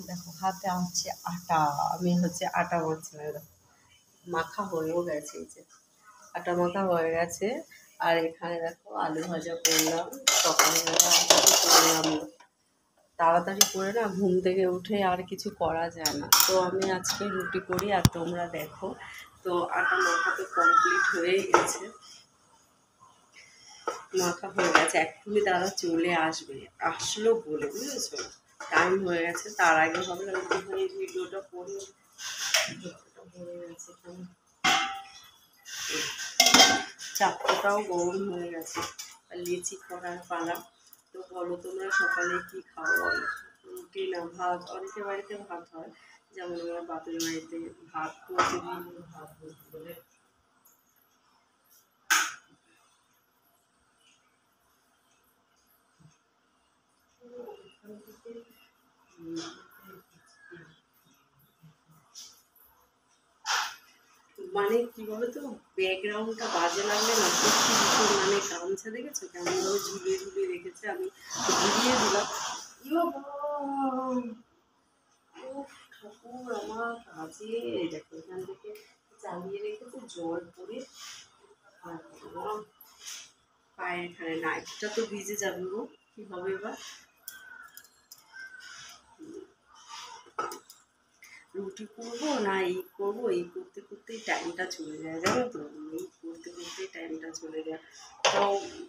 দেখো হাতে আছে আটা, আমি হচ্ছে আটা মাখছিলাম, দেখো মাখা হয়েও গেছে, এই যে আটা মাখা হয়ে গেছে। আর এখানে দেখো আলু ভাজা করলাম, সকালবেলা করলাম না, তাড়াতাড়ি করে না ঘুম থেকে উঠে আর কিছু করা যায় না, তো আমি আজকে রুটি করি। আর তোমরা দেখো, তো আটা মাখা তো কমপ্লিট হয়েই গেছে, মাখা হয়ে গেছে, এক্ষুনি তারা চলে আসবে, আসলো বলে বুঝেছো, টাইম হয়ে গেছে। তার আগে ভাবলাম একটুখানি ভিডিওটা করে হয়ে গেছে, চাপটাও গরম হয়ে গেছে, আর লিচি করার পালা। তো বলো তোমরা সকালে কি খাও বলো, রুটি না ভাত? অনেকের বাড়িতে ভাত হয়, যেমন আমার বাপের বাড়িতে ভাত, প্রতিদিন ভাত বলে। মানে কি বলতো, ব্যাকগ্রাউন্ডটা বাজে লাগলে না সত্যি ভীষণ, মানে গামছা দেখেছো কেমনভাবে ঝুলিয়ে ঝুলিয়ে রেখেছে, আমি ঝুলিয়ে দিলাম। ঠাকুর আমার কাজে, দেখো এখান থেকে চালিয়ে রেখেছে, জল পড়ে পায়ের এখানে নাইটটা তো ভিজে যাবে গো, কি হবে এবার? রুটি করবো না এই করবো, এই করতে করতেই টাইমটা চলে যায়, জানো তো, এই করতে করতেই টাইমটা চলে যায়। তো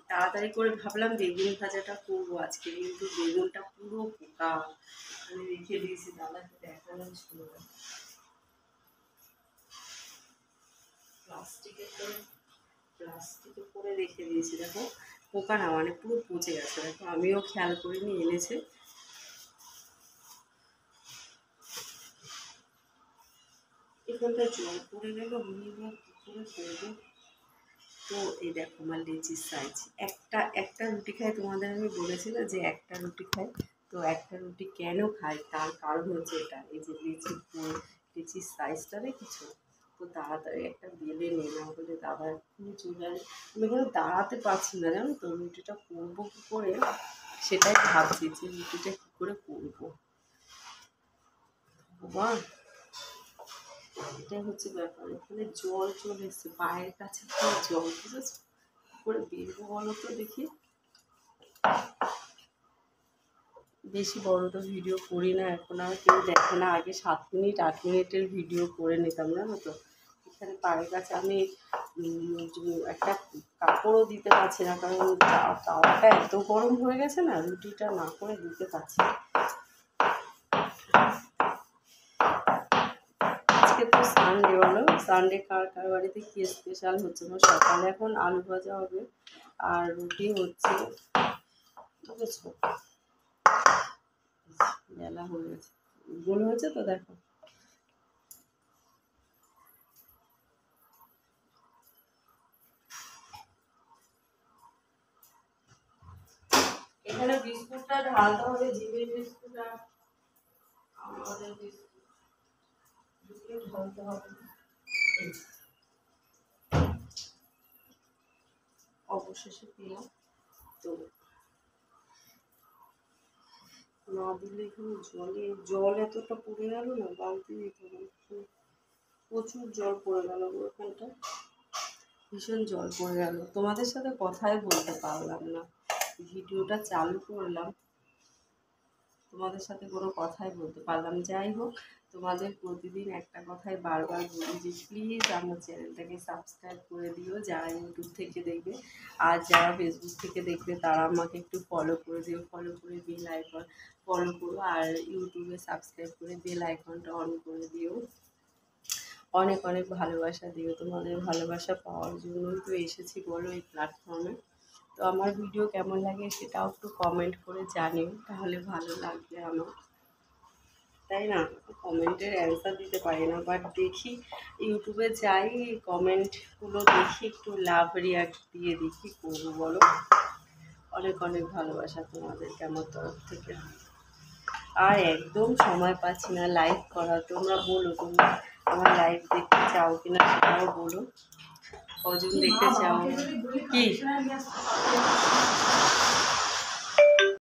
তাড়াতাড়ি করে ভাবলাম বেগুন ভাজাটা করবো আজকে, কিন্তু বেগুনটা পুরো পোকা, আমি রেখে দিয়েছি, দাদাকে দেখানো ছিল, প্লাস্টিকে করে রেখে দিয়েছি, দেখো পোকা না, মানে পুরো পচে গেছে, দেখো আমিও খেয়াল করিনি, এনেছে। এখানটা জল পড়ে গেল, কি করে করবো? তো এই দেখো আমার লেচির সাইজ, একটা রুটি খাই, তোমাদের আমি বলেছি না যে একটা রুটি খাই, তো একটা রুটি কেন খাই তার কারণ হচ্ছে এটা, এই যে লেচির সাইজটা দেখেছো? তো তাড়াতাড়ি একটা বেলে নিলাম, বলে দাদা এক্ষুনি চলে আসে, আমি এখানে দাঁড়াতে পারছি না, জানো তো, রুটিটা করবো কী করে, সেটাই ভাবছি যে রুটিটা কী করে করবো। বাবা, এটাই হচ্ছে ব্যাপার, এখানে জল চলে এসছে পায়ের কাছে, জল বুঝেছো, করে বেরবো বলো তো দেখি। বেশি বড় তো ভিডিও করি না এখন, আর কেউ দেখে না, আগে 7 মিনিট 8 মিনিটের ভিডিও করে নিতাম, জানো তো। এখানে পায়ের কাছে আমি একটা কাপড়ও দিতে পারছি না, কারণ তাওয়াটা এত গরম হয়ে গেছে না, রুটিটা না করে দিতে পারছি না। আজকে তো সানডে, বলো সানডে কার কার বাড়িতে কি স্পেশাল হচ্ছে? আমার সকালে এখন আলু ভাজা হবে আর রুটি হচ্ছে, বুঝেছো, বেলা হয়ে গেছে, গোল হয়েছে তো দেখো। এখানে বিস্কুটটা ঢালতে হবে, জিমের বিস্কুট আর আমাদের বিস্কুট ঢালতে হবে, অবশেষে পেলাম। তো না দিলে এখানে জল এতটা পড়ে গেল না, বালতি দিতে হবে, প্রচুর জল পড়ে গেল ওখানটা, ভীষণ জল পড়ে গেল, তোমাদের সাথে কথাই বলতে পারলাম না, ভিডিওটা চালু করলাম, তোমাদের সাথে কোনো কথাই বলতে পারলাম। যাই হোক, তোমাদের প্রতিদিন একটা কথাই বারবার বলি যে প্লিজ আমার চ্যানেলটাকে সাবস্ক্রাইব করে দিও, যারা ইউটিউব থেকে দেখবে, আর যারা ফেসবুক থেকে দেখবে তারা আমাকে একটু ফলো করে দিও, ফলো করে বেল আইকন ফলো করো, আর ইউটিউবে সাবস্ক্রাইব করে বেল আইকনটা অন করে দিও। অনেক অনেক ভালোবাসা দিও, তোমাদের ভালোবাসা পাওয়ার জন্যই তো এসেছি বলো এই প্ল্যাটফর্মে। তো আমার ভিডিও কেমন লাগে সেটাও একটু কমেন্ট করে জানিও, তাহলে ভালো লাগবে আমার, তাই না? কমেন্টের অ্যান্সার দিতে পারি না, বাট দেখি ইউটিউবে যাই, কমেন্টগুলো দেখি, একটু লাভ রিয়াক্ট দিয়ে দেখি, করবো বলো। অনেক অনেক ভালোবাসা তোমাদেরকে আমার তরফ থেকে। আর একদম সময় পাচ্ছি না লাইভ করা, তোমরা বলো তোমরা আমার লাইভ দেখতে চাও কিনা সেটাও বলো, কজন দেখতে চাও। কি